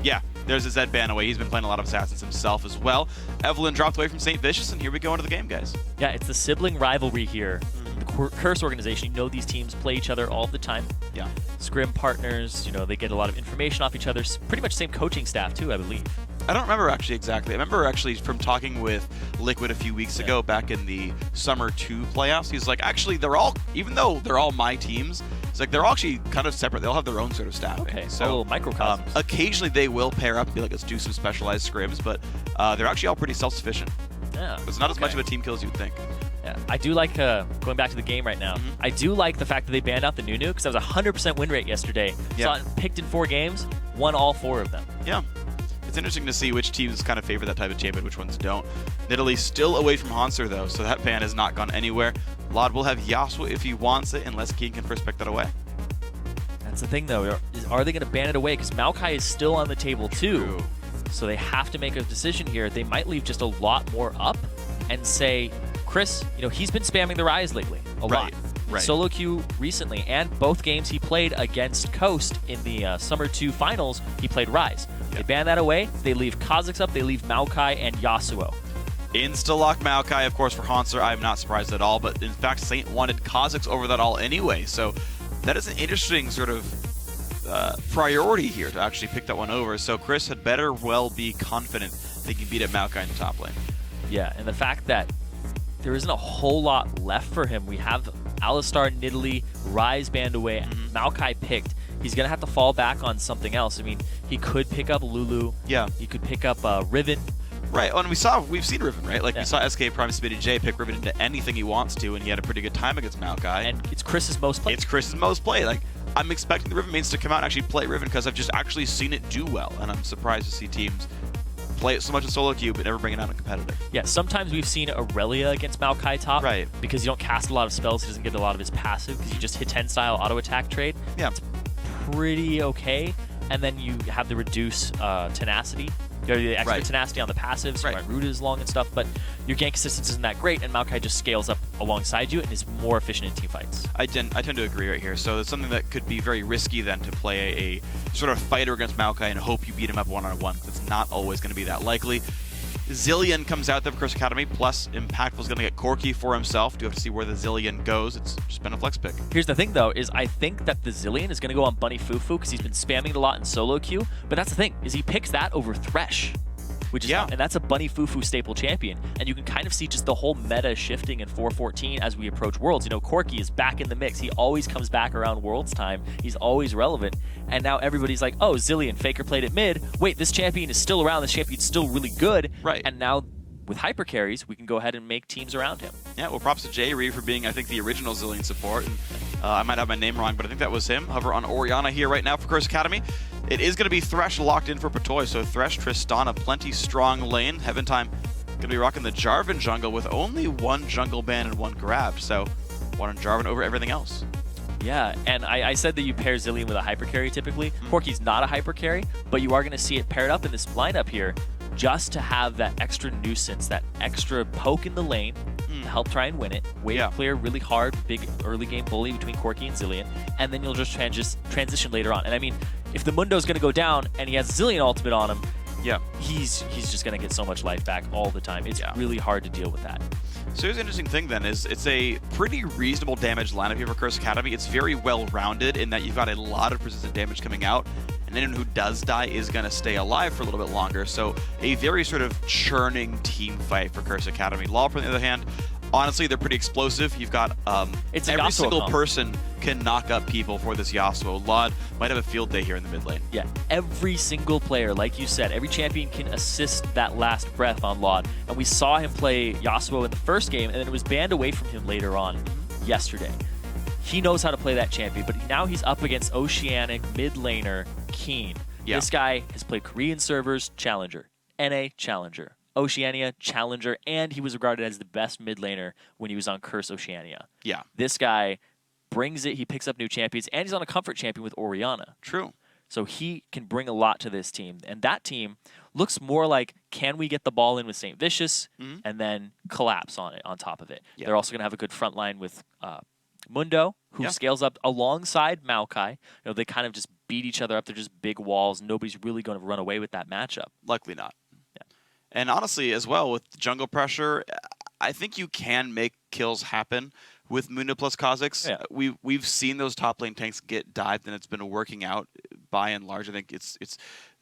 Yeah, there's a Zed ban away. He's been playing a lot of Assassins himself as well. Evelyn dropped away from St. Vicious, and here we go into the game, guys. Yeah, it's the sibling rivalry here. The Curse organization, you know these teams play each other all the time. Yeah. Scrim partners, you know, they get a lot of information off each other. Pretty much same coaching staff, too, I believe. I don't remember actually exactly. I remember actually from talking with Liquid a few weeks ago back in the Summer 2 playoffs. He's like, actually, they're all, even though they're all my teams, it's like they're all actually kind of separate. They'll have their own sort of staffing. Okay, so a little microcosms. Occasionally they will pair up and be like, let's do some specialized scrims, but they're actually all pretty self-sufficient. Yeah. It's not as much of a team kill as you'd think. Yeah, I do like, going back to the game right now, I do like the fact that they banned out the Nunu, because that was a 100% win rate yesterday. Yeah. Saw it picked in 4 games, won all 4 of them. Yeah. It's interesting to see which teams kind of favor that type of champion, which ones don't. Nidalee still away from Hanser, though, so that ban has not gone anywhere. Lod will have Yasuo if he wants it, unless King can first pick that away. That's the thing, though. Are they going to ban it away? Because Maokai is still on the table, too. True. So they have to make a decision here. They might leave just a lot more up and say, Chris, you know, he's been spamming the Rise lately a lot. Right. Solo queue recently, and both games he played against Coast in the Summer 2 finals, he played Rise. They ban that away. They leave Kha'Zix up. They leave Maokai and Yasuo. Insta-lock Maokai, of course, for Hanser. I'm not surprised at all, but in fact, Saint wanted Kha'Zix over that all anyway, so that is an interesting sort of priority here to actually pick that one over. So Chris had better well be confident that he can beat up Maokai in the top lane. Yeah, and the fact that there isn't a whole lot left for him. We have Alistar, Nidalee, Rise banned away, Maokai picked. He's going to have to fall back on something else. I mean, he could pick up Lulu. Yeah. He could pick up Riven. Right, and we've seen Riven, right? Like, we saw SK Prime Submitted J pick Riven into anything he wants to, and he had a pretty good time against Maokai. And it's Chris's most play. It's Chris's most play. Like, I'm expecting the Riven mains to come out and actually play Riven because I've just actually seen it do well, and I'm surprised to see teams play it so much in solo queue but never bring it out in competitive. Yeah, sometimes we've seen Aurelia against Maokai top. Right. Because you don't cast a lot of spells, he doesn't get a lot of his passive, because you just hit 10 style auto attack trade. Yeah. It's pretty okay. And then you have the reduce tenacity. You have the extra tenacity on the passives, my root is long and stuff, but your gank assistance isn't that great, and Maokai just scales up alongside you and is more efficient in team fights. I tend to agree right here. So it's something that could be very risky then to play a sort of fighter against Maokai and hope you beat him up one-on-one. It's not always going to be that likely. Zilean comes out there for Curse Academy, plus Impactful's going to get Corki for himself. Do have to see where the Zilean goes. It's just been a flex pick. Here's the thing, though, is I think that the Zilean is going to go on Bunny Fufu because he's been spamming it a lot in solo queue. But that's the thing, is he picks that over Thresh. Which is and that's a Bunny Fufu staple champion. And you can kind of see just the whole meta shifting in 4.14 as we approach Worlds. You know, Corki is back in the mix. He always comes back around Worlds time. He's always relevant. And now everybody's like, oh, Zilean, Faker played at mid. Wait, this champion is still around. This champion's still really good. Right. And now with hyper carries, we can go ahead and make teams around him. Yeah, well, props to J-Ree for being, I think, the original Zilean support. And I might have my name wrong, but I think that was him. Hover on Orianna here right now for Curse Academy. It is going to be Thresh locked in for Patoy, so Thresh, Tristana, plenty strong lane. Heaven Time going to be rocking the Jarvan jungle with only one jungle ban and one grab, so one on Jarvan over everything else. Yeah, and I said that you pair Zilean with a hyper carry typically. Corki's not a hyper carry, but you are going to see it paired up in this lineup here just to have that extra nuisance, that extra poke in the lane to help try and win it. Wave clear really hard, big early game bully between Corki and Zilean, and then you'll just transition later on. And I mean, if the Mundo's going to go down and he has Zilean ultimate on him, he's just going to get so much life back all the time. It's really hard to deal with that. So here's the interesting thing then, is it's a pretty reasonable damage lineup here for Curse Academy. It's very well-rounded in that you've got a lot of persistent damage coming out, and anyone who does die is going to stay alive for a little bit longer. So a very sort of churning team fight for Curse Academy. LoLPro, on the other hand, honestly, they're pretty explosive. You've got every single person can knock up people for this Yasuo. Lod might have a field day here in the mid lane. Yeah, every single player, like you said, every champion can assist that last breath on Lod. And we saw him play Yasuo in the first game, and then it was banned away from him later on yesterday. He knows how to play that champion, but now he's up against Oceanic mid laner Keen. This guy has played Korean servers, Challenger, NA, Challenger, Oceania, Challenger, and he was regarded as the best mid laner when he was on Curse Oceania. Yeah. This guy brings it, he picks up new champions, and he's on a comfort champion with Orianna. True. So he can bring a lot to this team. And that team looks more like, can we get the ball in with St. Vicious and then collapse on it on top of it? They're also going to have a good front line with Mundo, who Yeah. scales up alongside Maokai. They kind of just beat each other up. They're just big walls. Nobody's really going to run away with that matchup. Likely not. Yeah. And honestly, as well, with jungle pressure, I think you can make kills happen with Mundo plus Kha'Zix. Yeah. We've seen those top lane tanks get dived, and it's been working out by and large. I think it's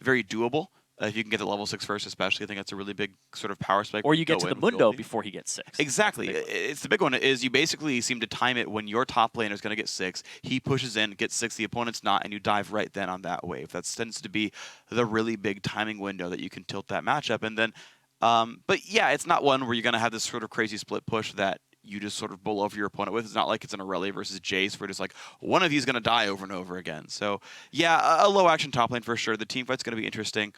very doable. If you can get to level 6 first, especially, I think that's a really big sort of power spike. Or you get to the Mundo before he gets 6. Exactly. It's the big one is you basically seem to time it when your top laner is going to get 6. He pushes in, gets 6, the opponent's not, and you dive right then on that wave. That tends to be the really big timing window that you can tilt that matchup. And then, but yeah, it's not one where you're going to have this sort of crazy split push that you just sort of bowl over your opponent with. It's not like it's an Aurelia versus Jace where it's like one of you is going to die over and over again. So yeah, a low action top lane for sure. The team fight's going to be interesting.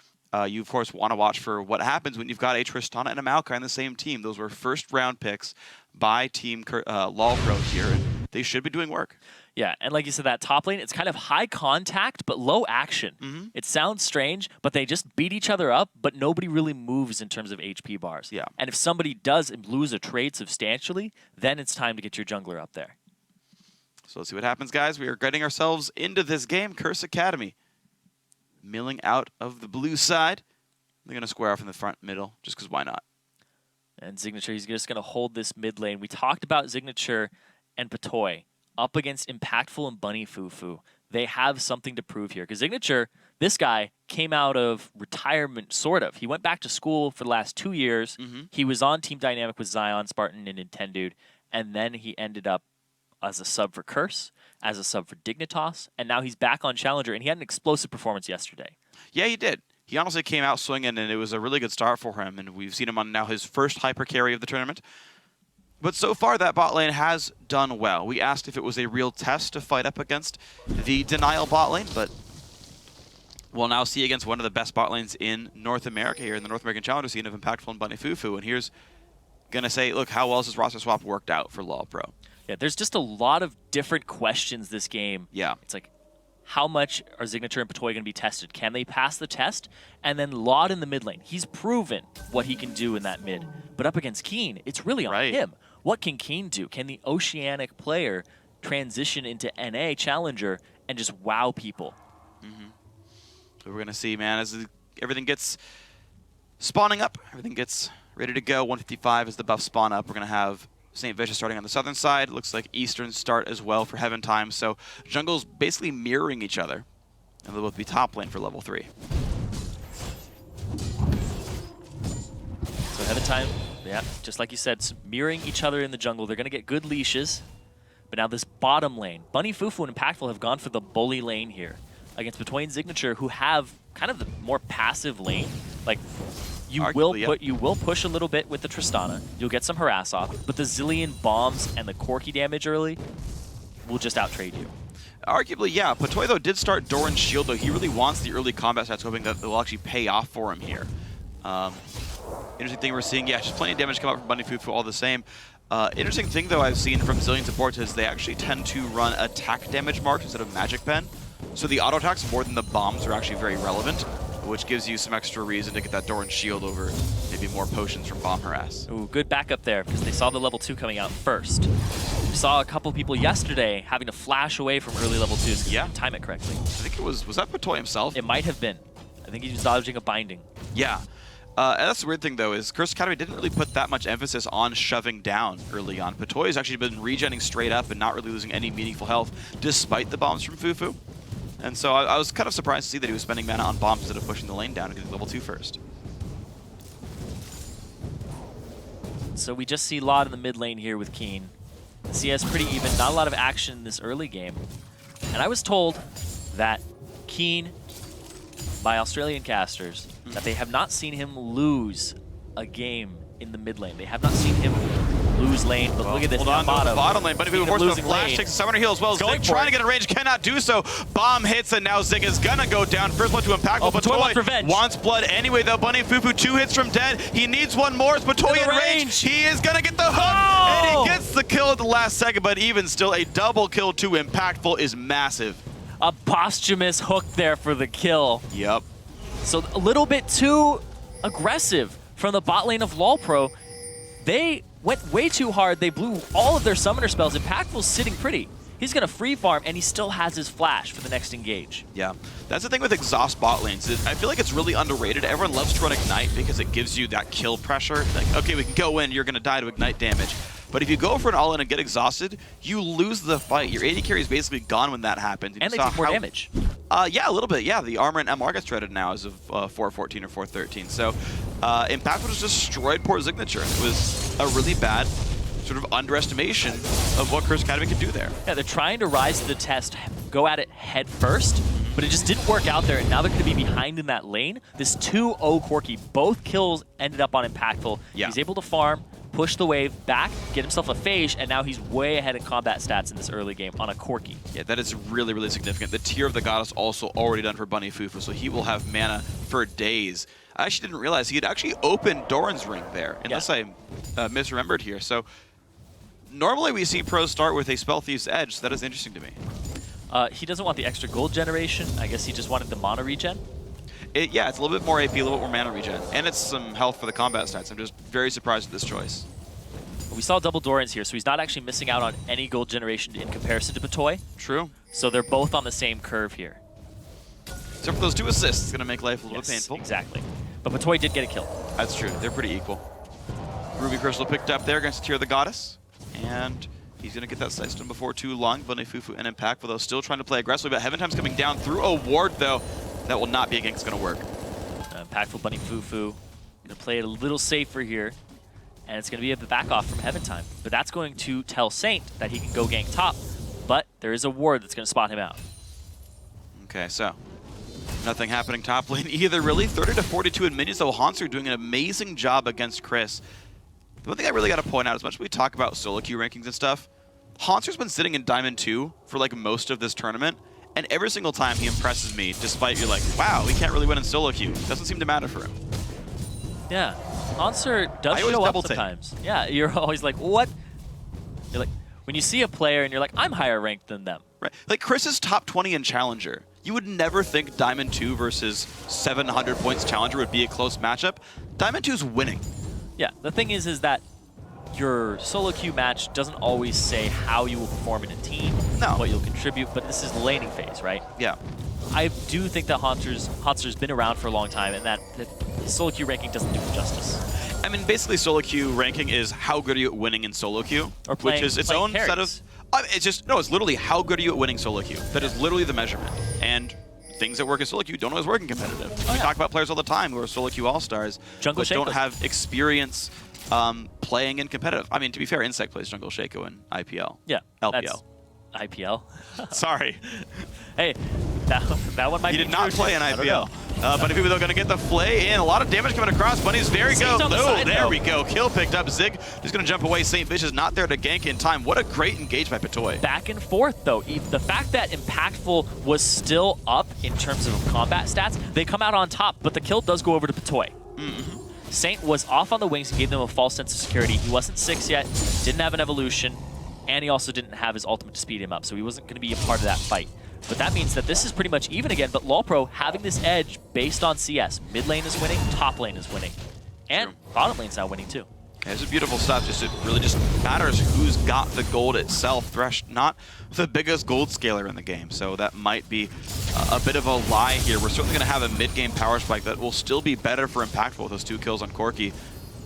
You, of course, want to watch for what happens when you've got a Tristana and a Maokai on the same team. Those were first-round picks by Team LoLPro here, and they should be doing work. Yeah, and like you said, that top lane, it's kind of high contact, but low action. It sounds strange, but they just beat each other up, but nobody really moves in terms of HP bars. Yeah. And if somebody does lose a trade substantially, then it's time to get your jungler up there. So let's see what happens, guys. We are getting ourselves into this game. Curse Academy milling out of the blue side. They're going to square off in the front middle, just because why not? And Signature, he's just going to hold this mid lane. We talked about Signature and Patoy up against Impactful and Bunny Fufu. They have something to prove here. Because Signature, this guy came out of retirement, sort of. He went back to school for the last 2 years. He was on Team Dynamic with Zion, Spartan, and Nintendude. And then he ended up as a sub for Curse, as a sub for Dignitas, and now he's back on Challenger, and he had an explosive performance yesterday. Yeah, he did. He honestly came out swinging, and it was a really good start for him, and we've seen him on now his first hyper carry of the tournament. But so far, that bot lane has done well. We asked if it was a real test to fight up against the Denial bot lane, but we'll now see against one of the best bot lanes in North America here in the North American Challenger scene of Impactful and Bunny Fufu. And here's going to say, look, how well has this roster swap worked out for LoLPro? Yeah, there's just a lot of different questions this game. Yeah. It's like, how much are Signature and Patoy going to be tested? Can they pass the test? And then Laud in the mid lane. He's proven what he can do in that mid. But up against Keen, it's really on him. What can Keen do? Can the Oceanic player transition into NA Challenger and just wow people? So we're going to see, man, as everything gets spawning up, everything gets ready to go. 155 is the buff spawn up. We're going to have St. Vicious starting on the southern side. Looks like Eastern start as well for Heaven Time. So jungles basically mirroring each other. And they'll both be top lane for level 3. So Heaven Time, yeah, just like you said, mirroring each other in the jungle. They're going to get good leashes. But now this bottom lane, Bunny Fufu and Impactful have gone for the bully lane here against Patoy and Signature, who have kind of the more passive lane. Like, you will push a little bit with the Tristana. You'll get some harass off, but the zillion bombs and the Corki damage early will just out-trade you. Arguably, yeah. Patoy, though, did start Doran's Shield, though. He really wants the early combat stats, hoping that they'll actually pay off for him here. Interesting thing we're seeing, yeah, just plenty of damage come out from Bunny Fufu all the same. Interesting thing, though, I've seen from Zillion supports is they actually tend to run attack damage marks instead of magic pen. So the auto attacks more than the bombs are actually very relevant, which gives you some extra reason to get that Doran's Shield over maybe more potions from bomb harass. Ooh, good backup there, because they saw the level 2 coming out first. We saw a couple people yesterday having to flash away from early level 2s because they didn't time it correctly. I think it was that Patoy himself? It might have been. I think he was dodging a binding. Yeah. And that's the weird thing, though, is Curse Academy didn't really put that much emphasis on shoving down early on. Patoy has actually been regenning straight up and not really losing any meaningful health, despite the bombs from Fufu. And so I was kind of surprised to see that he was spending mana on bombs instead of pushing the lane down and getting level 2 first. So we just see Laud in the mid lane here with Keen. CS pretty even, not a lot of action in this early game. And I was told that Keen, by Australian casters, that they have not seen him lose a game in the mid lane. They have not seen him lose lane, but look at this bottom lane. Bunny Fufu forces the flash, takes the summoner heal as well. Zig trying to get a range, cannot do so. Bomb hits, and now Zig is gonna go down. First one to Impactful, but Patoy wants blood anyway, though. Bunny Fufu 2 hits from dead. He needs one more. It's Patoy in range. He is gonna get the hook, and he gets the kill at the last second, but even still, a double kill to Impactful is massive. A posthumous hook there for the kill. Yep. So a little bit too aggressive from the bot lane of LoLPro. They went way too hard. They blew all of their summoner spells. Impactful's sitting pretty. He's going to free farm, and he still has his flash for the next engage. Yeah, that's the thing with exhaust bot lanes. I feel like it's really underrated. Everyone loves to run Ignite because it gives you that kill pressure. Like, okay, we can go in, you're going to die to Ignite damage. But if you go for an all-in and get exhausted, you lose the fight. Your AD carry is basically gone when that happens. And they take more damage. Yeah, a little bit. Yeah, the armor and MR gets shredded now as of 4:14 or 4:13. So Impactful just destroyed Port Signature. It was a really bad sort of underestimation of what Curse Academy could do there. Yeah, they're trying to rise to the test, go at it head first, but it just didn't work out there, and now they're going to be behind in that lane. This 2-0 Corki, both kills ended up on Impactful. Yeah. He's able to farm, push the wave back, get himself a phage, and now he's way ahead in combat stats in this early game on a Corki. Yeah, that is really, really significant. The Tear of the Goddess also already done for Bunny Fufu, so he will have mana for days. I actually didn't realize he had actually opened Doran's Ring there, unless I misremembered here. So normally we see pros start with a Spell Thief's Edge, so that is interesting to me. He doesn't want the extra gold generation. I guess he just wanted the mana regen. Yeah, it's a little bit more AP, a little bit more mana regen, and it's some health for the combat stats. I'm just very surprised at this choice. We saw double Dorans here, so he's not actually missing out on any gold generation in comparison to Patoy. True. So they're both on the same curve here. Except for those 2 assists, it's going to make life a little bit painful. Exactly. But Patoy did get a kill. That's true. They're pretty equal. Ruby Crystal picked up there against Tear of the Goddess, and he's going to get that Sight Stone before too long. Bunny Fufu and Impactful, though, still trying to play aggressively, but Heaven Time's coming down through a ward, though. That will not be a gank that's going to work. Impactful Bunny Fufu. Going to play it a little safer here. And it's going to be a back off from Heaven Time. But that's going to tell Saint that he can go gank top. But there is a ward that's going to spot him out. Okay, so nothing happening top lane either, really. 30 to 42 in minions, though. Hanser doing an amazing job against Chris. The one thing I really got to point out, as much as we talk about solo queue rankings and stuff, Hanser's been sitting in Diamond 2 for like most of this tournament. And every single time he impresses me, despite you're like, wow, we can't really win in solo queue. Doesn't seem to matter for him. Yeah, Hanser does show up sometimes. Yeah, you're always like, what? You're like, when you see a player and you're like, I'm higher ranked than them. Right. Like Chris is top 20 in Challenger. You would never think Diamond 2 versus 700 points Challenger would be a close matchup. Diamond 2's winning. Yeah, the thing is that your solo queue match doesn't always say how you will perform in a team, what you'll contribute, but this is the laning phase, right? Yeah. I do think that Hanser's been around for a long time, and that his solo queue ranking doesn't do him justice. I mean, basically solo queue ranking is how good are you at winning in solo queue, or playing, which is its own carries. set of... it's just, no, it's literally how good are you at winning solo queue. That is literally the measurement. And things that work in solo queue don't always work in competitive. We talk about players all the time who are solo queue all-stars, but don't have experience playing in competitive. I mean, to be fair, Insect plays Jungle Shaco in IPL. Yeah. LPL. IPL? Sorry. Hey, that one might be He did not play in IPL. Bunny Fufu, though, going to get the flay in. A lot of damage coming across. Bunny's very good. Oh, there we go. Kill picked up. Zig just going to jump away. St. Vish is not there to gank in time. What a great engage by Patoy. Back and forth, though. The fact that Impactful was still up in terms of combat stats, they come out on top, but the kill does go over to Patoy. Saint was off on the wings and gave them a false sense of security. He wasn't 6 yet, didn't have an evolution, and he also didn't have his ultimate to speed him up, so he wasn't going to be a part of that fight. But that means that this is pretty much even again, but LoLPro having this edge based on CS. Mid lane is winning, top lane is winning. And bottom lane's now winning too. Yeah, this is beautiful stuff. It really just matters who's got the gold itself. Thresh not the biggest gold scaler in the game, so that might be a bit of a lie here. We're certainly going to have a mid-game power spike that will still be better for Impactful with those 2 kills on Corki.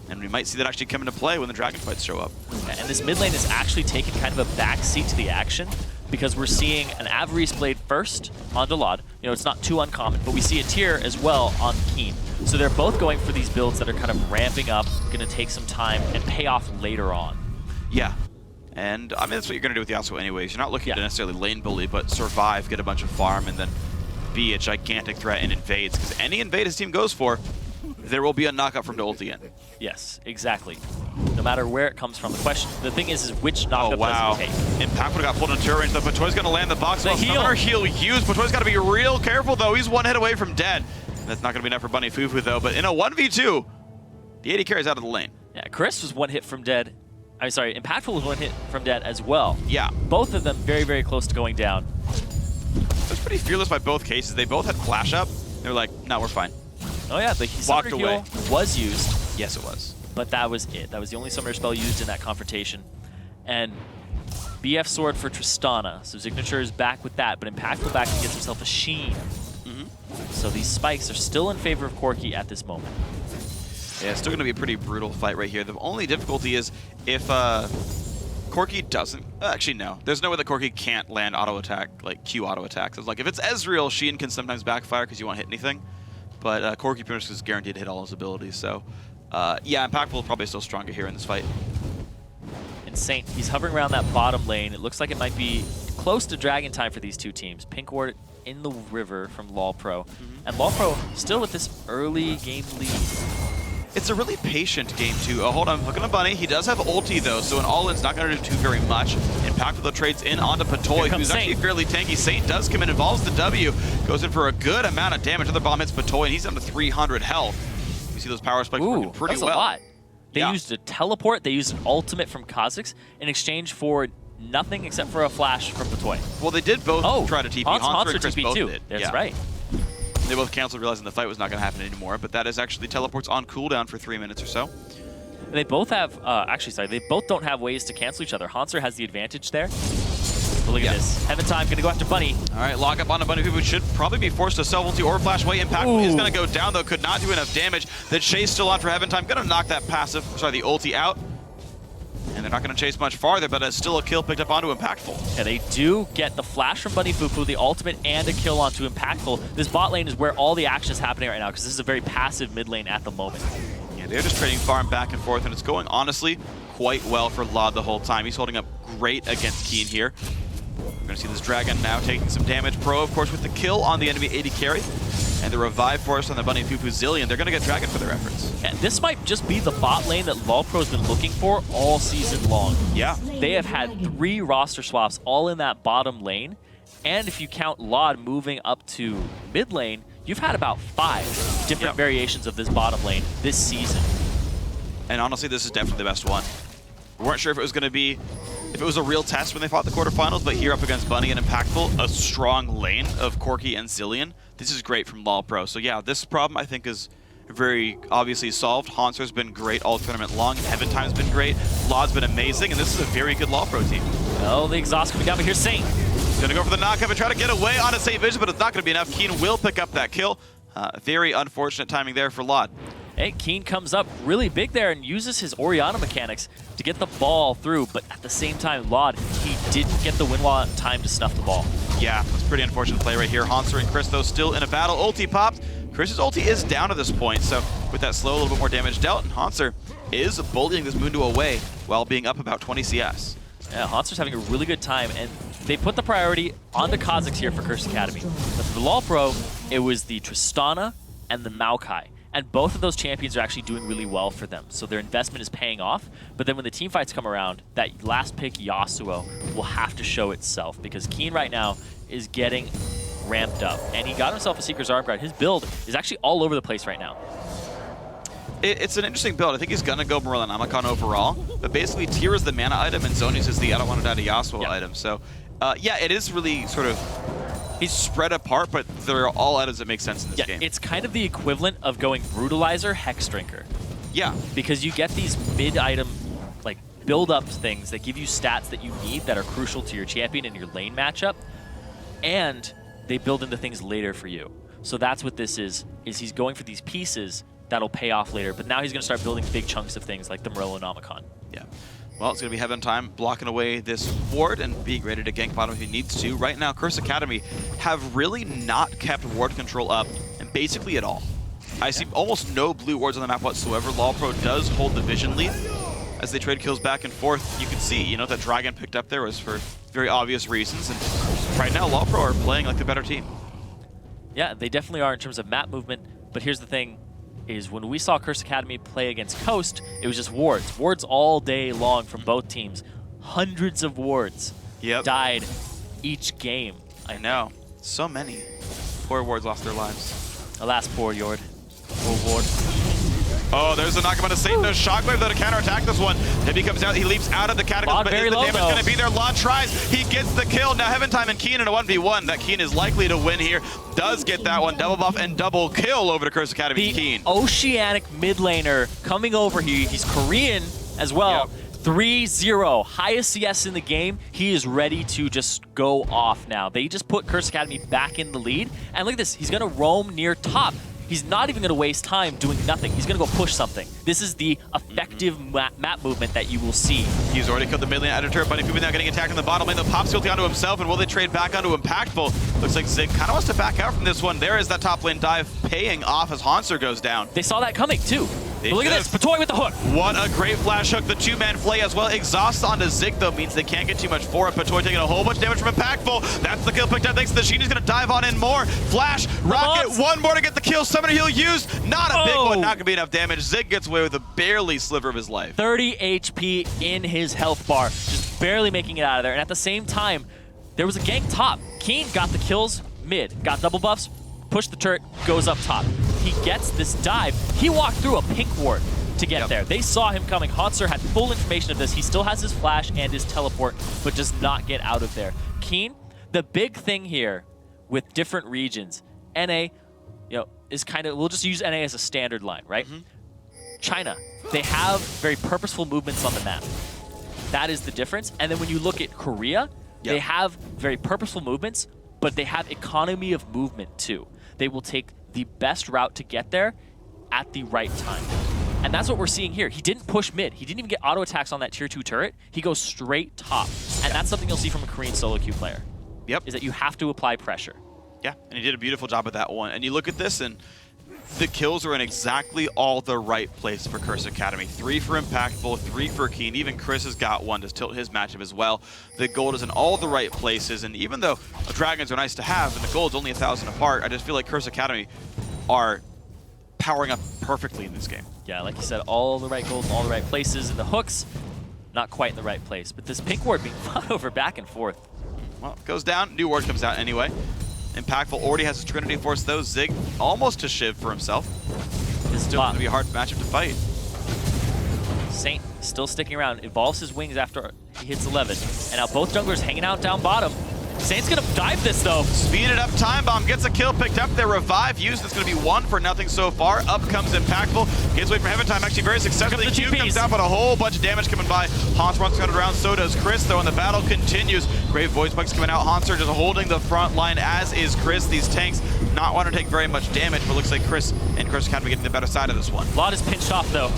And we might see that actually come into play when the Dragon Fights show up. And this mid lane is actually taking kind of a backseat to the action because we're seeing an Avarice Blade first on Delod. You know, it's not too uncommon, but we see a Tear as well on Keen. So they're both going for these builds that are kind of ramping up, going to take some time and pay off later on. Yeah. And, I mean, that's what you're going to do with Yasuo anyways. You're not looking to necessarily lane bully, but survive, get a bunch of farm, and then be a gigantic threat in invades. Because any invade his team goes for, there will be a knockup from the ulti in. Yes, exactly. No matter where it comes from. The thing is which knockup does it take. Impact would have got pulled into turret range, though. Patoy's going to land the box. The Summoner heal used. Patoy's got to be real careful, though. He's 1 hit away from dead. That's not going to be enough for Bunny Fufu, though. But in a 1v2, the AD carries out of the lane. Yeah, Chris was 1 hit from dead. I'm sorry, Impactful was 1 hit from dead as well. Yeah. Both of them very, very close to going down. That's pretty fearless by both cases. They both had flash up. They're like, no, we're fine. Oh yeah, the Summoner heal was used. Yes, it was. but that was it. That was the only summoner spell used in that confrontation. And BF Sword for Tristana. So Signature is back with that, but Impactful back and gets himself a Sheen. So these spikes are still in favor of Corki at this moment. Yeah, it's still going to be a pretty brutal fight right here. The only difficulty is if Corki doesn't... actually, no. There's no way that Corki can't land auto attack, like Q auto attacks. It's like if it's Ezreal, Sheen can sometimes backfire because you won't hit anything. But Corki pretty much is guaranteed to hit all his abilities. So, yeah, Impactful is probably still stronger here in this fight. And Saint, he's hovering around that bottom lane. It looks like it might be close to Dragon time for these two teams. Pink Ward in the river from LoLPro. And LoLPro still with this early game lead. It's a really patient game, too. Oh, hold on, hooking a Bunny. He does have ulti, though, so an all-in's not going to do too very much. Impactful, though, trades in onto Patoy, who's actually fairly tanky. Saint does come in, involves the W, goes in for a good amount of damage. Another bomb hits Patoy, and he's down to 300 health. You see those power spikes working pretty well. That's a lot. They used a teleport, they used an ultimate from Kha'Zix in exchange for nothing except for a flash from Patoy. Well, they did both try to TP. Hanszer and Chris both did. That's right. They both canceled, realizing the fight was not going to happen anymore, but that is actually teleports on cooldown for 3 minutes or so. And they both have, they both don't have ways to cancel each other. Hanszer has the advantage there. But look at this. Heaven Time going to go after Bunny. All right, lock up on a Bunny, who should probably be forced to self-ulti or flash away. Impact is going to go down, though. Could not do enough damage. The chase still on for Heaven Time. Going to knock that the ulti out. And they're not going to chase much farther, but it's still a kill picked up onto Impactful. Yeah, they do get the flash from Bunny Fufu, the ultimate, and a kill onto Impactful. This bot lane is where all the action is happening right now, because this is a very passive mid lane at the moment. Yeah, they're just trading farm back and forth, and it's going, honestly, quite well for Lod the whole time. He's holding up great against Keen here. We're going to see this Dragon now taking some damage. Pro, of course, with the kill on the enemy AD carry. And the revive force on the Bunny Fufu Zillion. They're going to get Dragon for their efforts. And this might just be the bot lane that LoLPro has been looking for all season long. Yeah. They have had 3 roster swaps all in that bottom lane. And if you count Lod moving up to mid lane, you've had about 5 different variations of this bottom lane this season. And honestly, this is definitely the best one. We weren't sure if it was going to be, if it was a real test when they fought the quarterfinals, but here up against Bunny and Impactful, a strong lane of Corki and Zillion. This is great from LoLPro. So yeah, this problem I think is very obviously solved. Hanser's been great all tournament long. Heaven Time's been great. Lod's been amazing, and this is a very good LoLPro team. Oh, the exhaust coming down, but here's Saint. Gonna go for the knockup and try to get away on a Saint Vision, but it's not gonna be enough. Keen will pick up that kill. Very unfortunate timing there for Lod. Hey, Keen comes up really big there and uses his Orianna mechanics to get the ball through, but at the same time, Lod, he didn't get the win wall in time to snuff the ball. Yeah, that's pretty unfortunate play right here. Hanszer and Chris, though, still in a battle. Ulti popped. Chris's ulti is down at this point, so with that slow, a little bit more damage dealt, and Hanszer is bullying this Mundo away while being up about 20 CS. Yeah, Hanser's having a really good time, and they put the priority on the Kha'Zix here for Curse Academy. But for the LoLPro, it was the Tristana and the Maokai. And both of those champions are actually doing really well for them. So their investment is paying off. But then when the team fights come around, that last pick, Yasuo, will have to show itself. Because Keen right now is getting ramped up. And he got himself a Seeker's Arm Guard. His build is actually all over the place right now. It's an interesting build. I think he's going to go Morellan Amacon overall. But basically, Tyr is the mana item, and Zonius is the I don't want to die to Yasuo item. So, yeah, it is really sort of... He's spread apart, but they're all items that make sense in this game. It's kind of the equivalent of going Brutalizer, Hex Drinker. Yeah. Because you get these mid-item, like, build-up things that give you stats that you need that are crucial to your champion and your lane matchup, and they build into things later for you. So that's what this is he's going for these pieces that'll pay off later, but now he's going to start building big chunks of things like the Morellonomicon. Yeah. Well, it's going to be Heaven Time blocking away this ward and being ready to gank bottom if he needs to. Right now, Curse Academy have really not kept ward control up, and basically at all. I see almost no blue wards on the map whatsoever. LoLPro does hold the vision lead as they trade kills back and forth. You can see, that Dragon picked up there was for very obvious reasons, and right now, LoLPro are playing like the better team. Yeah, they definitely are in terms of map movement, but here's the thing. Is when we saw Curse Academy play against Coast, it was just wards. Wards all day long from both teams. Hundreds of wards died each game. I know. So many. Poor wards lost their lives. Alas, poor Yord. Poor ward. Oh, there's a knockup on a Satan. No shockwave though to counterattack this one. Hibby comes out, he leaps out of the catacomb, but is the damage going to be there? Law tries, he gets the kill. Now Heaventime and Keen in a 1v1. That Keen is likely to win here. Does get that one. Double buff and double kill over to Curse Academy's Keen. Oceanic mid laner coming over here. He's Korean as well. Yep. 3-0, highest CS in the game. He is ready to just go off now. They just put Curse Academy back in the lead. And look at this, he's gonna roam near top. He's not even gonna waste time doing nothing. He's gonna go push something. This is the effective map movement that you will see. He's already killed the mid lane editor, but if he's now getting attacked in the bottom lane, the pop's guilty onto himself, and will they trade back onto Impactful? Looks like Zig kind of wants to back out from this one. There is that top lane dive paying off as Hanser goes down. They saw that coming too. But look at this, Patoy with the hook. What a great flash hook, the two-man flay as well. Exhaust onto Zig though means they can't get too much for it. Patoy taking a whole bunch of damage from Impactful. That's the kill picked up thanks to the Sheen. He's gonna dive on in more. Flash, rocket, one more to get the kill. Summoner heal used. Not a big one, not gonna be enough damage. Zig gets away with a barely sliver of his life. 30 HP in his health bar, just barely making it out of there. And at the same time, there was a gank top. Keen got the kills mid, got double buffs, pushed the turret, goes up top. He gets this dive. He walked through a pink ward to get there. They saw him coming. Hanser had full information of this. He still has his flash and his teleport, but does not get out of there. Keen, the big thing here with different regions, NA, is kind of, we'll just use NA as a standard line, right? China, they have very purposeful movements on the map. That is the difference. And then when you look at Korea, they have very purposeful movements, but they have economy of movement too. They will take the best route to get there at the right time. And that's what we're seeing here. He didn't push mid. He didn't even get auto attacks on that tier 2 turret. He goes straight top. And that's something you'll see from a Korean solo queue player. Is that you have to apply pressure. Yeah, and he did a beautiful job with that one. And you look at this, and the kills are in exactly all the right place for Curse Academy. 3 for Impactful, 3 for Keen. Even Chris has got one to tilt his matchup as well. The gold is in all the right places, and even though dragons are nice to have, and the gold's only 1,000 apart, I just feel like Curse Academy are powering up perfectly in this game. Yeah, like you said, all the right goals in all the right places, and the hooks, not quite in the right place. But this pink ward being fought over back and forth. Well, it goes down, new ward comes out anyway. Impactful already has his Trinity Force though. Zig almost to Shiv for himself. It's still going to be a hard matchup to fight. Saint still sticking around, evolves his wings after he hits 11. And now both junglers hanging out down bottom. Saint's gonna dive this though. Speed it up, Time Bomb gets a kill picked up there. Revive used, it's gonna be 1 for nothing so far. Up comes Impactful, gets away from Heaventime actually very successfully. Q comes down, but a whole bunch of damage coming by. Hanser wants to cut it around, so does Chris though, and the battle continues. Great voice bugs coming out. Hanser just holding the front line, as is Chris. These tanks not want to take very much damage, but looks like Chris and Curse Academy getting the better side of this one. Lot is pinched off though.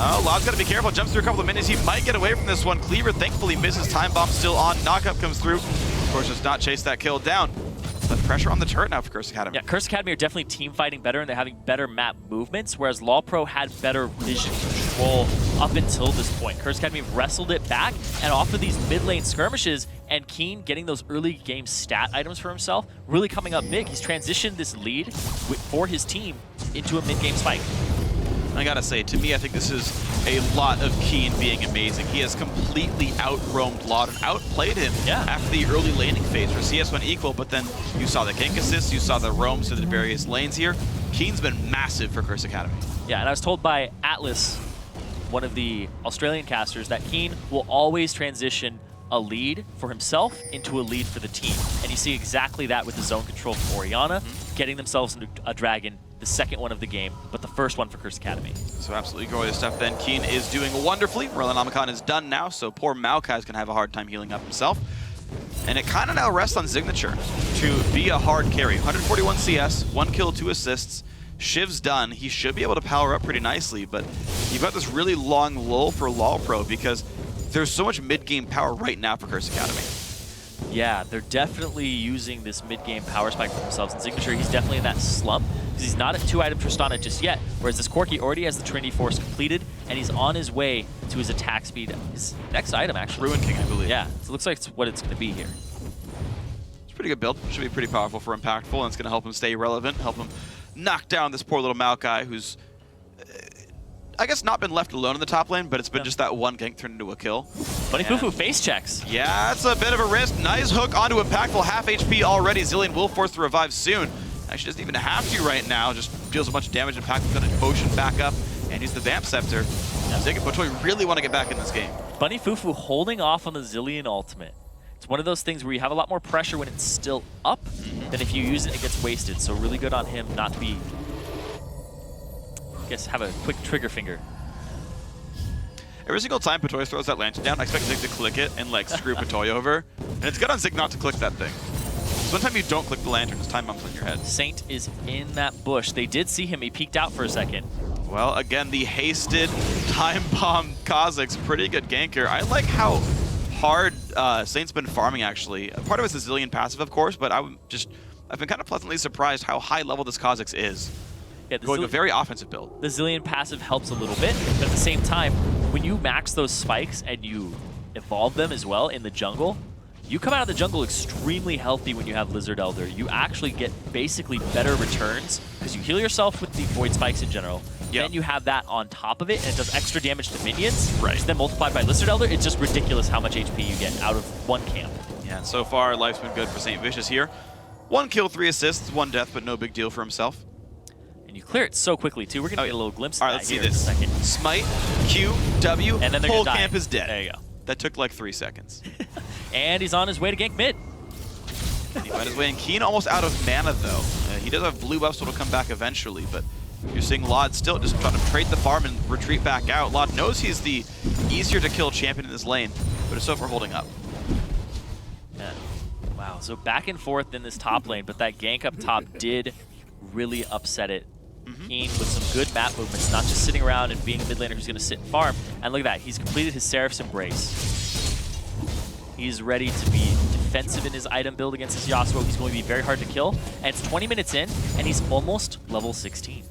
Oh, Lod's got to be careful. Jumps through a couple of minutes. He might get away from this one. Cleaver thankfully misses. Time Bomb still on. Knockup comes through. Of course, does not chase that kill down. But pressure on the turret now for Curse Academy. Yeah, Curse Academy are definitely team fighting better, and they're having better map movements, whereas LoLPro had better vision control up until this point. Curse Academy wrestled it back, and off of these mid lane skirmishes, and Keen getting those early game stat items for himself, really coming up big. He's transitioned this lead for his team into a mid-game spike. I gotta say, to me, I think this is a lot of Keen being amazing. He has completely out-roamed Laud and outplayed him after the early laning phase where CS went equal, but then you saw the gank assists, you saw the roams to the various lanes here. Keen's been massive for Curse Academy. Yeah, and I was told by Atlas, one of the Australian casters, that Keen will always transition a lead for himself into a lead for the team. And you see exactly that with the zone control from Orianna, getting themselves into a dragon, the second one of the game, but the first one for Curse Academy. So absolutely glorious stuff then. Keen is doing wonderfully. Merlin is done now, so poor Maokai's gonna have a hard time healing up himself. And it kind of now rests on Signature to be a hard carry. 141 CS, 1 kill, 2 assists. Shiv's done. He should be able to power up pretty nicely, but you've got this really long lull for LoLPro because there's so much mid-game power right now for Curse Academy. Yeah, they're definitely using this mid-game power spike for themselves. And Signature, he's definitely in that slump because he's not at 2-item Tristana just yet, whereas this Corki already has the Trinity Force completed, and he's on his way to his attack speed. His next item, actually. Ruin King, I believe. Yeah, so it looks like it's what it's going to be here. It's a pretty good build. Should be pretty powerful for Impactful, and it's going to help him stay relevant, help him knock down this poor little Maokai who's, I guess, not been left alone in the top lane, but it's been just that one gank turned into a kill. Funny Fufu face checks. Yeah, that's a bit of a risk. Nice hook onto Impactful. Half HP already. Zilean will force the revive soon. Actually doesn't even have to right now. Just deals a bunch of damage. Impactful's going to potion back up And use the Vamp Scepter. Zig and Potoy really want to get back in this game. Bunny Fufu holding off on the Zilean ultimate. It's one of those things where you have a lot more pressure when it's still up than if you use it, it gets wasted. So really good on him not to be, I guess, have a quick trigger finger. Every single time Potoy throws that lantern down, I expect Zig to click it and like screw Potoy over. And it's good on Zig not to click that thing. So one time you don't click the lantern, it's time bombs on your head. Saint is in that bush. They did see him. He peeked out for a second. Well, again, the hasted time bomb Kha'Zix, pretty good ganker. I like how hard Saint's been farming, actually. Part of it's the Zilean passive, of course, but I've been kind of pleasantly surprised how high level this Kha'Zix is. Yeah, going a very offensive build. The Zilean passive helps a little bit, but at the same time, when you max those spikes and you evolve them as well in the jungle, you come out of the jungle extremely healthy when you have Lizard Elder. You actually get basically better returns because you heal yourself with the Void Spikes in general. Yep. Then you have that on top of it, and it does extra damage to minions. Right. Which then multiplied by Lizard Elder, it's just ridiculous how much HP you get out of one camp. Yeah, so far, life's been good for St. Vicious here. 1 kill, 3 assists, 1 death, but no big deal for himself. And you clear it so quickly, too. We're going to get a little glimpse of that let's here see this. in a second. Smite, Q, W, and then whole camp is dead. There you go. That took like 3 seconds. And he's on his way to gank mid. He found his way in. Keen almost out of mana, though. He does have blue buffs, so it'll come back eventually, but you're seeing Lod still just trying to trade the farm and retreat back out. Lod knows he's the easier to kill champion in this lane, but is so far holding up. Yeah. Wow, so back and forth in this top lane, but that gank up top did really upset it. Keen with some good map movements, not just sitting around and being a mid laner who's going to sit and farm. And look at that, he's completed his Seraph's Embrace. He's ready to be defensive in his item build against his Yasuo. He's going to be very hard to kill. And it's 20 minutes in, and he's almost level 16.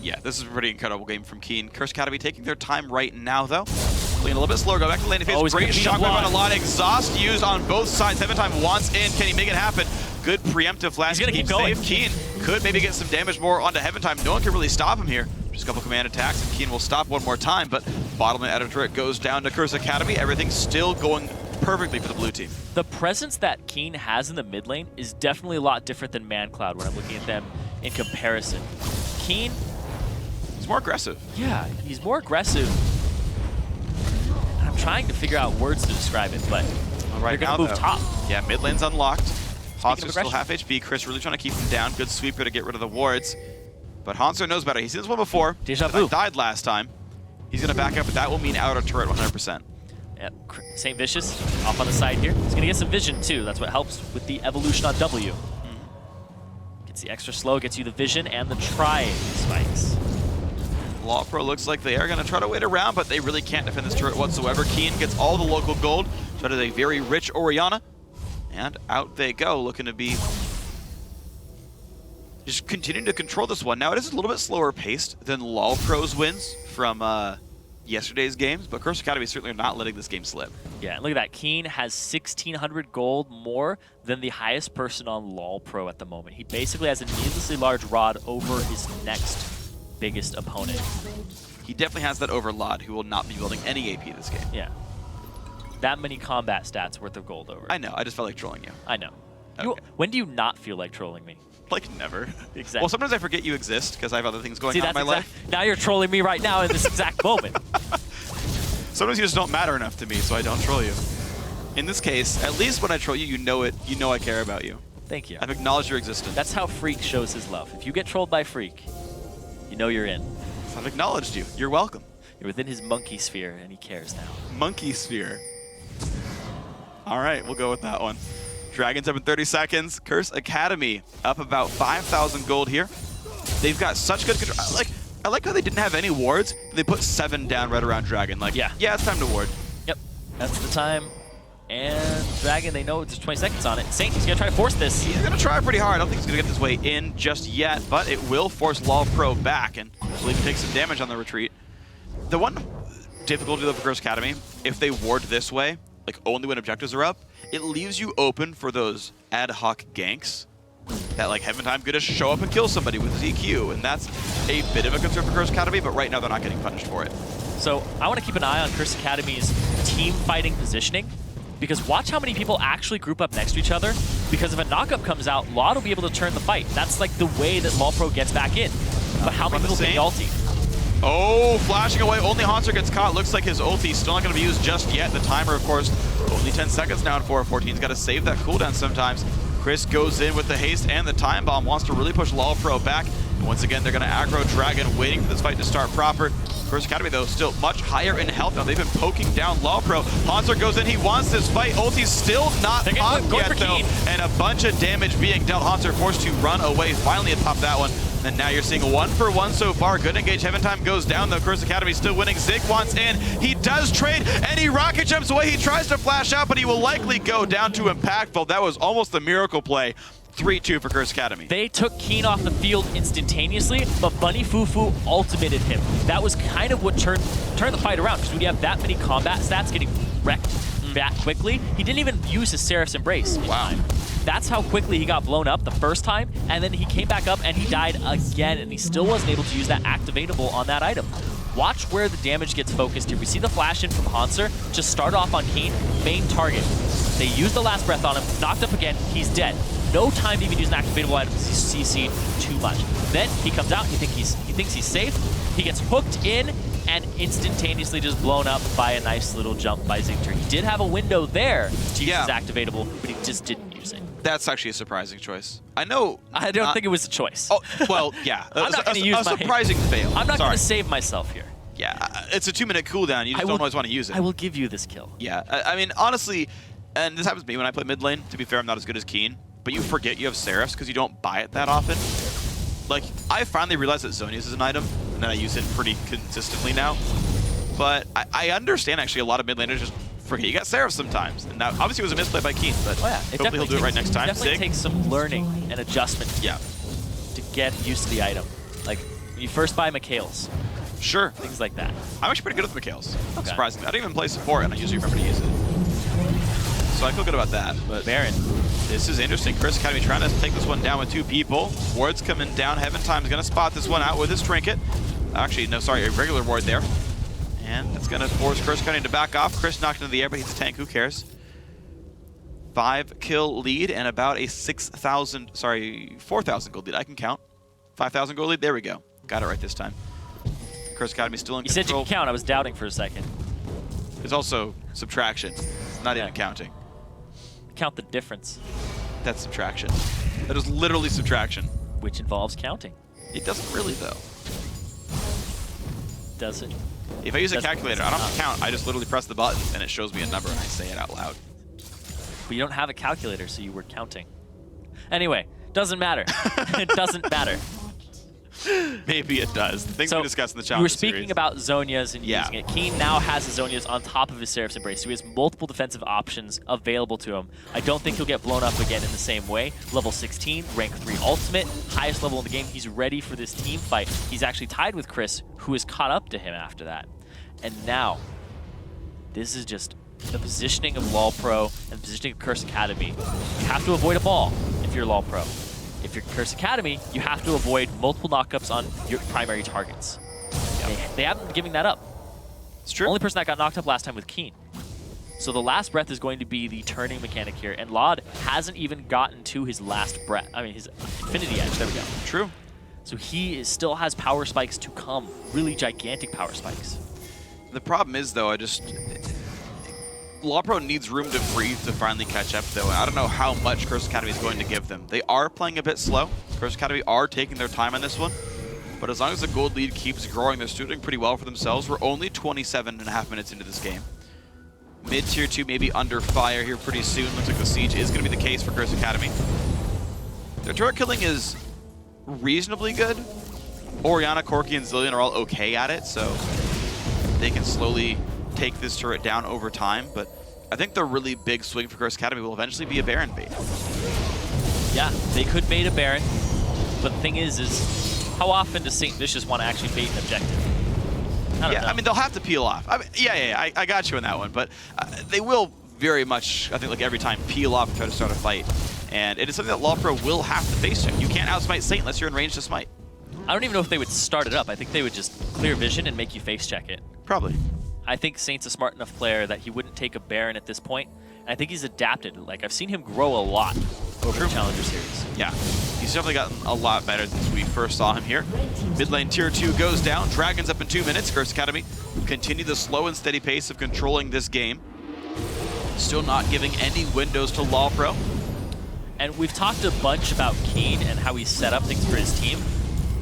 Yeah, this is a pretty incredible game from Keen. Curse Academy taking their time right now, though. Playing a little bit slower, go back to lane. Oh, Great shockwave on a lot. Exhaust used on both sides. 7-time wants in. Can he make it happen? Good preemptive flash. He's going to keep going. Keen could maybe get some damage more onto Heaventime. No one can really stop him here. Just a couple command attacks, and Keen will stop one more time, but bottom out of turret goes down to Curse Academy. Everything's still going perfectly for the blue team. The presence that Keen has in the mid lane is definitely a lot different than ManCloud when I'm looking at them in comparison. Keen, he's more aggressive. Yeah, he's more aggressive. I'm trying to figure out words to describe it, but right they're going to move top. Yeah, mid lane's unlocked. Hanser's still aggression. half HP. Chris really trying to keep him down. Good sweeper to get rid of the wards. But Hanser knows better. He's seen this one before. Deja vu. Died last time. He's going to back up, but that will mean out of turret 100%. Yep, St. Vicious off on the side here. He's going to get some vision too. That's what helps with the evolution on W. Gets the extra slow, gets you the vision and the try spikes. LoLPro looks like they are going to try to wait around, but they really can't defend this turret whatsoever. Keen gets all the local gold. So that is a very rich Orianna. And out they go, looking to be just continuing to control this one. Now, it is a little bit slower paced than LoLPro's wins from yesterday's games, but Curse Academy certainly are not letting this game slip. Yeah, and look at that. Keen has 1,600 gold more than the highest person on LoLPro at the moment. He basically has a needlessly large rod over his next biggest opponent. He definitely has that over Lod, who will not be building any AP this game. Yeah. That many combat stats worth of gold over. I know, I just felt like trolling you. I know. Okay. When do you not feel like trolling me? Like never. Exactly. Well, sometimes I forget you exist because I have other things going on in my life. Now you're trolling me right now in this exact moment. Sometimes you just don't matter enough to me, so I don't troll you. In this case, at least when I troll you, you know it. You know I care about you. Thank you. I've acknowledged your existence. That's how Freak shows his love. If you get trolled by Freak, you know you're in. I've acknowledged you. You're welcome. You're within his monkey sphere, and he cares now. Monkey sphere. All right, we'll go with that one. Dragons up in 30 seconds. Curse Academy up about 5,000 gold here. They've got such good control. I like how they didn't have any wards. They put 7 down right around Dragon. Like, yeah, it's time to ward. Yep, that's the time. And Dragon, they know there's 20 seconds on it. Saint, he's going to try to force this. He's going to try pretty hard. I don't think he's going to get this way in just yet, but it will force LoLPro back, and I believe he takes some damage on the retreat. The one difficulty though for Curse Academy, if they ward this way, like only when objectives are up, it leaves you open for those ad hoc ganks that like Heaventime could just show up and kill somebody with ZQ, and that's a bit of a concern for Curse Academy, but right now they're not getting punished for it. So I want to keep an eye on Curse Academy's team fighting positioning, because watch how many people actually group up next to each other, because if a knockup comes out, Laud will be able to turn the fight. That's like the way that LoLPro gets back in. But how many people can ulti? Oh, flashing away. Only Haunter gets caught. Looks like his ulti still not going to be used just yet. The timer, of course, only 10 seconds now in 4:14's got to save that cooldown sometimes. Chris goes in with the haste and the time bomb. Wants to really push LoLPro back. And once again, they're going to aggro Dragon, waiting for this fight to start proper. Curse Academy, though, still much higher in health now. They've been poking down LoLPro. Haunter goes in. He wants this fight. Ulti's still not popped yet, though. And a bunch of damage being dealt. Haunter forced to run away. Finally, it popped that one. And now you're seeing 1-for-1 so far. Good engage. Heaven Time goes down, though. Curse Academy still winning. Zig wants in. He does trade, and he rocket jumps away. He tries to flash out, but he will likely go down to Impactful. That was almost a miracle play. 3-2 for Curse Academy. They took Keen off the field instantaneously, but Bunny Fufu ultimated him. That was kind of what turned the fight around, because when you have that many combat stats getting wrecked that quickly, he didn't even use his Seraph's Embrace in time. That's how quickly he got blown up the first time, and then he came back up and he died again, and he still wasn't able to use that activatable on that item. Watch where the damage gets focused here. We see the flash in from Haunter, just start off on Keen, main target. They use the last breath on him, knocked up again, he's dead. No time to even use an activatable item because he's CC'd too much. Then he comes out, he thinks he's safe, he gets hooked in, and instantaneously just blown up by a nice little jump by Zingter. He did have a window there to use his activatable, but he just didn't use it. That's actually a surprising choice. I know. I don't think it was a choice. Oh, well, yeah. I'm not going to use a surprising fail. I'm not going to save myself here. Yeah, it's a 2-minute cooldown. You just don't always want to use it. I will give you this kill. Yeah, I mean, honestly, and this happens to me when I play mid lane. To be fair, I'm not as good as Keen, but you forget you have Seraphs because you don't buy it that often. Like, I finally realized that Zhonya's is an item, and that I use it pretty consistently now. But I understand, actually, a lot of mid laners just forget you got Seraphs sometimes. And that obviously was a misplay by Keen, but hopefully he'll do it right next time. It definitely takes some learning and adjustment to get used to the item. Like, when you first buy Mikhail's. Sure. Things like that. I'm actually pretty good with Mikhail's, surprisingly. I don't even play support, and I usually remember to use it. So I feel good about that. But Baron. This is interesting. Curse Academy trying to take this one down with 2 people. Ward's coming down. Heaven Time's going to spot this one out with his trinket. Actually, no, sorry, a regular ward there. And that's going to force Curse Academy to back off. Chris knocked into the air, but he's a tank. Who cares? 5-kill lead and about a 4,000 gold lead. I can count. 5,000 gold lead. There we go. Got it right this time. Curse Academy still in control. You said you can count. I was doubting for a second. There's also subtraction. Not even counting. Count the difference. That's subtraction. That is literally subtraction. Which involves counting. It doesn't really, though. Does it? If I use a calculator, I don't have to count. I just literally press the button, and it shows me a number, and I say it out loud. But you don't have a calculator, so you were counting. Anyway, doesn't matter. It doesn't matter. Maybe it does. The things we discussed in the challenge You were speaking about Zhonya's and using it. Keen now has his Zhonya's on top of his Seraph's Embrace, so he has multiple defensive options available to him. I don't think he'll get blown up again in the same way. Level 16, rank 3 ultimate, highest level in the game. He's ready for this team fight. He's actually tied with Chris, who has caught up to him after that. And now, this is just the positioning of LoLPro and the positioning of Curse Academy. You have to avoid a ball if you're LoLPro. If you're Curse Academy, you have to avoid multiple knockups on your primary targets. They haven't been giving that up. It's true. Only person that got knocked up last time was Keen. So the last breath is going to be the turning mechanic here, and Laud hasn't even gotten to his last breath. I mean, his Infinity Edge. There we go. True. So he still has power spikes to come. Really gigantic power spikes. The problem is, though, LoLPro needs room to breathe to finally catch up, though. And I don't know how much Curse Academy is going to give them. They are playing a bit slow. Curse Academy are taking their time on this one. But as long as the gold lead keeps growing, they're still doing pretty well for themselves. We're only 27.5 minutes into this game. Mid-tier 2 maybe under fire here pretty soon. Looks like the siege is going to be the case for Curse Academy. Their turret killing is reasonably good. Orianna, Corki, and Zillion are all okay at it, so they can slowly take this turret down over time, but I think the really big swing for Curse Academy will eventually be a Baron bait. Yeah, they could bait a Baron, but the thing is how often does St. Vicious want to actually bait an objective? I don't know. I mean, they'll have to peel off. I mean, I got you on that one, but they will very much, I think, like every time, peel off and try to start a fight. And it is something that LoLPro will have to face check. You can't outsmite Saint unless you're in range to smite. I don't even know if they would start it up. I think they would just clear vision and make you face check it. Probably. I think Saint's a smart enough player that he wouldn't take a Baron at this point. And I think he's adapted. Like, I've seen him grow a lot over the Challenger Series. Yeah. He's definitely gotten a lot better since we first saw him here. Mid lane tier 2 goes down. Dragon's up in 2 minutes. Curse Academy continue the slow and steady pace of controlling this game. Still not giving any windows to LoLPro. And we've talked a bunch about Keen and how he set up things for his team,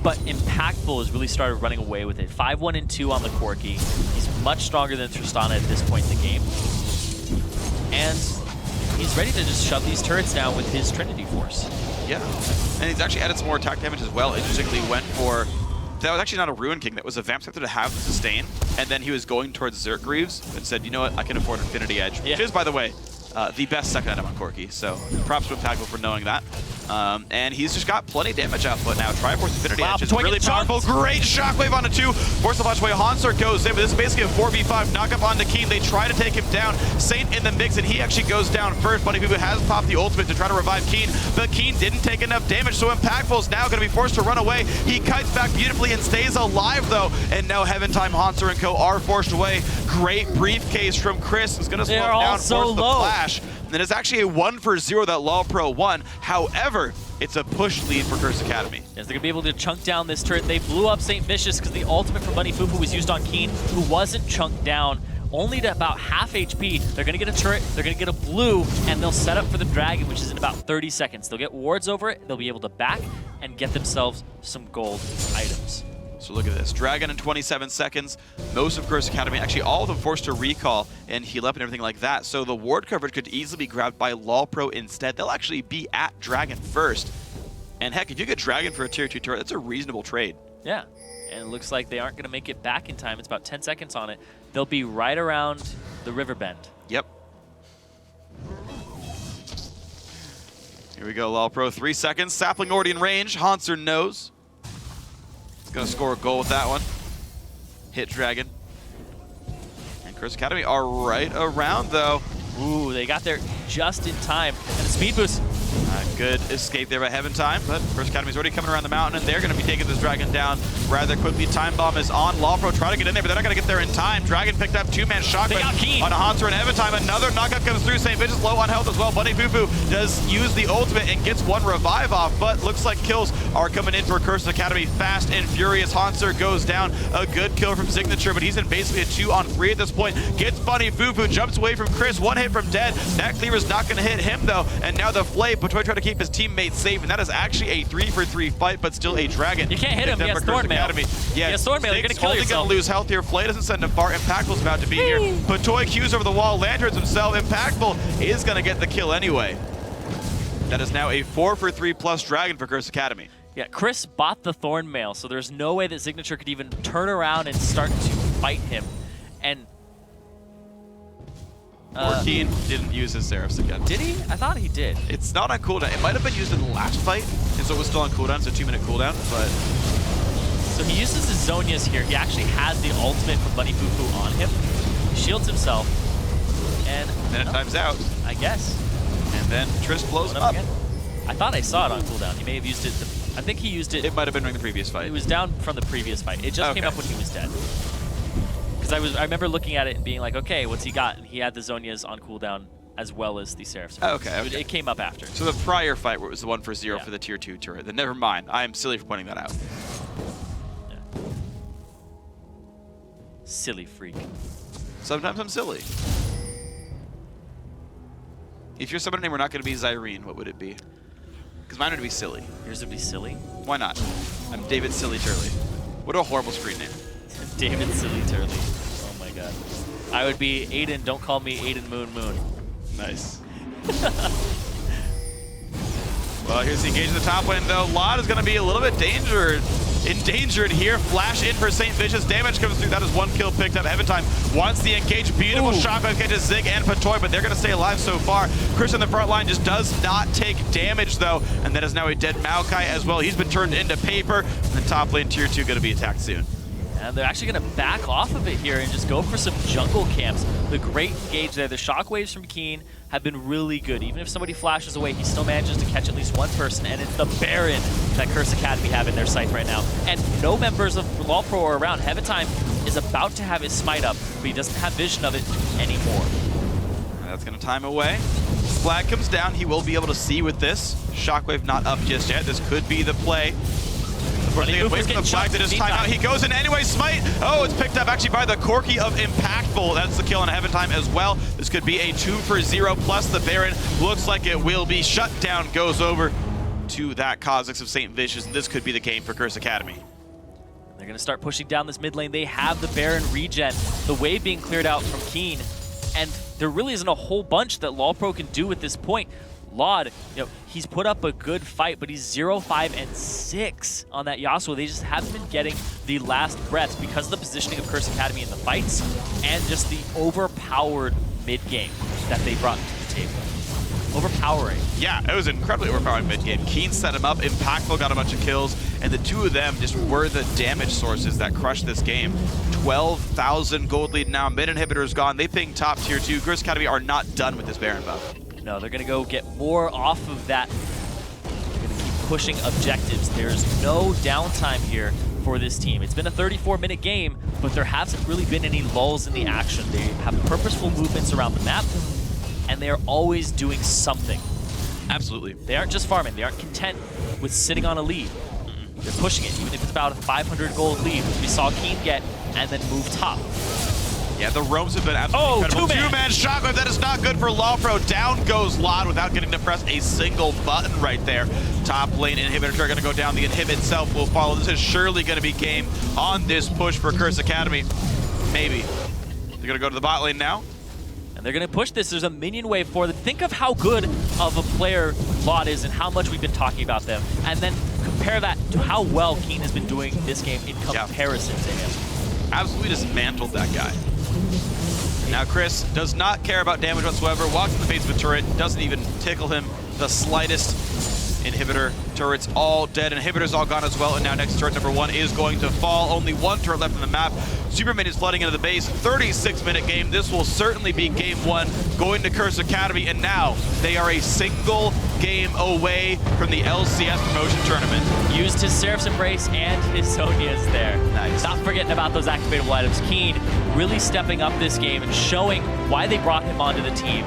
but Impactful has really started running away with it. 5-1 and 2 on the Corki. He's much stronger than Tristana at this point in the game. And he's ready to just shove these turrets down with his Trinity Force. Yeah, and he's actually added some more attack damage as well. Interestingly, went for... That was actually not a Ruin King. That was a Vamp Scepter to have the sustain, and then he was going towards Zerg Greaves and said, you know what, I can afford Infinity Edge, which is, by the way, the best second item on Corki, so props to Impactful for knowing that. And he's just got plenty of damage output now. Triforce Infinity Edge is really powerful. Great Shockwave onto 2. Force the Flash away. Hanser goes in, but this is basically a 4v5 knock-up onto Keen. They try to take him down. Saint in the mix, and he actually goes down first. Bunny Boo has popped the ultimate to try to revive Keen, but Keen didn't take enough damage, so Impactful is now going to be forced to run away. He kites back beautifully and stays alive, though, and now Heaven Time, Hanser, and co are forced away. Great briefcase from Chris. Is going to slow him down, force the flash. And it's actually a 1-for-0 that LoLPro won. However, it's a push lead for Curse Academy. Yes, they're going to be able to chunk down this turret. They blew up St. Vicious because the ultimate from Bunny Fufu was used on Keen, who wasn't chunked down, only to about half HP. They're going to get a turret, they're going to get a blue, and they'll set up for the Dragon, which is in about 30 seconds. They'll get wards over it, they'll be able to back and get themselves some gold items. So look at this, Dragon in 27 seconds. Most of Curse Academy, actually all of them forced to recall and heal up and everything like that. So the ward coverage could easily be grabbed by LoLPro instead. They'll actually be at Dragon first. And heck, if you get Dragon for a tier 2 turret, that's a reasonable trade. Yeah, and it looks like they aren't going to make it back in time. It's about 10 seconds on it. They'll be right around the river bend. Yep. Here we go, LoLPro, 3 seconds. Sapling already in range. Hanser knows. Gonna score a goal with that one. Hit Dragon. And Curse Academy are right around, though. Ooh, they got there just in time. And the speed boost. Good escape there by Heaven Time, but Curse Academy's already coming around the mountain, and they're going to be taking this Dragon down rather quickly. Time Bomb is on. LoLPro try to get in there, but they're not going to get there in time. Dragon picked up 2-man shotgun on a Hanser and Heaven Time. Another knockup comes through. St. Vicious low on health as well. Bunny Fufu does use the ultimate and gets one revive off, but looks like kills are coming in for Curse Academy fast and furious. Hanser goes down. A good kill from Signature, but he's in basically a 2-on-3 at this point. Gets Bunny Fufu, jumps away from Chris. One hit from Dead. That cleaver's not going to hit him, though, and now the Flay. Patoy trying to keep his teammates safe, and that is actually a 3-for-3 fight, but still a Dragon. You can't hit him. He has Thornmail. Yeah, he has Thornmail. You're going to kill yourself. Going to lose health here. Flay doesn't send him far. Impactful's about to be here. Patoy cues over the wall. Lanterns himself. Impactful is going to get the kill anyway. That is now a 4-for-3 plus Dragon for Curse Academy. Yeah, Chris bought the Thornmail, so there's no way that Signature could even turn around and start to fight him. And Keen didn't use his Seraphs again. Did he? I thought he did. It's not on cooldown. It might have been used in the last fight, and so it was still on cooldown. It's a 2-minute cooldown, but... So he uses his Zonias here. He actually has the ultimate from Bunny Fufu on him. He shields himself, and then it times out. I guess. And then Trist blows him up. Again. I thought I saw it on cooldown. He may have used it. I think he used it. It might have been during the previous fight. It was down from the previous fight. It just came up when he was dead. Because I remember looking at it and being like, okay, what's he got? And he had the Zonias on cooldown as well as the Seraphs. Okay. It came up after. So the prior fight where it was the 1-for-0 for the tier 2 turret. Then never mind. I am silly for pointing that out. Yeah. Silly freak. Sometimes I'm silly. If your summon name were not going to be Zyrene, what would it be? Because mine would be Silly. Yours would be Silly? Why not? I'm David Silly Turley. What a horrible screen name. David Silly Turley. Oh my god. I would be Aiden, don't call me Aiden Moon Moon. Nice. Well, here's the engage in the top lane, though. Lot is going to be a little bit endangered here. Flash in for St. Vicious. Damage comes through. That is 1 kill picked up. Heaven Time wants the engage. Beautiful shotgun catches Zig and Patoy, but they're going to stay alive so far. Chris in the front line just does not take damage, though, and that is now a dead Maokai as well. He's been turned into paper, and the top lane tier 2 going to be attacked soon. And they're actually going to back off of it here and just go for some jungle camps. The great engage there. The shockwaves from Keen have been really good. Even if somebody flashes away, he still manages to catch at least one person, and it's the Baron that Curse Academy have in their sight right now. And no members of LoLPro are around. Heaven Time is about to have his smite up, but he doesn't have vision of it anymore. That's going to time away. flag comes down, he will be able to see with this. Shockwave not up just yet. This could be the play. Unfortunately, away from the flag that is timeout. He goes in anyway, smite. Oh, it's picked up actually by the Corki of Impactful. That's the kill on Heaven Time as well. This could be a 2 for 0 plus the Baron. Looks like it will be. Shut down goes over to that Kha'Zix of St. Vicious, and this could be the game for Curse Academy. They're going to start pushing down this mid lane. They have the Baron regen, the wave being cleared out from Keen, and there really isn't a whole bunch that LoLPro can do at this point. Laud, he's put up a good fight, but he's 0-5-6 on that Yasuo. They just haven't been getting the last breaths because of the positioning of Curse Academy in the fights and just the overpowered mid game that they brought to the table. Overpowering. Yeah, it was incredibly overpowering mid-game. Keen set him up, Impactful got a bunch of kills, and the two of them just were the damage sources that crushed this game. 12,000 gold lead now, mid inhibitor's gone. They ping top tier 2. Curse Academy are not done with this Baron buff. No, they're going to go get more off of that. They're going to keep pushing objectives. There's no downtime here for this team. It's been a 34-minute game, but there hasn't really been any lulls in the action. They have purposeful movements around the map, and they are always doing something. Absolutely. They aren't just farming. They aren't content with sitting on a lead. They're pushing it, even if it's about a 500 gold lead, which we saw Keen get, and then move top. Yeah, the roams have been absolutely incredible. Two-man Shockwave, that is not good for LoLPro. Down goes Laud without getting to press a single button right there. Top lane inhibitor are going to go down. The inhibit itself will follow. This is surely going to be game on this push for Curse Academy. Maybe. They're going to go to the bot lane now. And they're going to push this. There's a minion wave for them. Think of how good of a player Laud is and how much we've been talking about them. And then compare that to how well Keen has been doing this game in comparison to him. Absolutely dismantled that guy. Now Chris does not care about damage whatsoever, walks in the face of a turret, doesn't even tickle him the slightest. Inhibitor turrets all dead, inhibitors all gone as well, and now next turret number 1 is going to fall. Only one turret left in the map. Superman is flooding into the base. 36-minute game. This will certainly be game 1 going to Curse Academy, and now they are a single game away from the LCS promotion tournament. Used his Seraph's Embrace and his Sonya's there. Nice. Not forgetting about those activatable items. Keen really stepping up this game and showing why they brought him onto the team.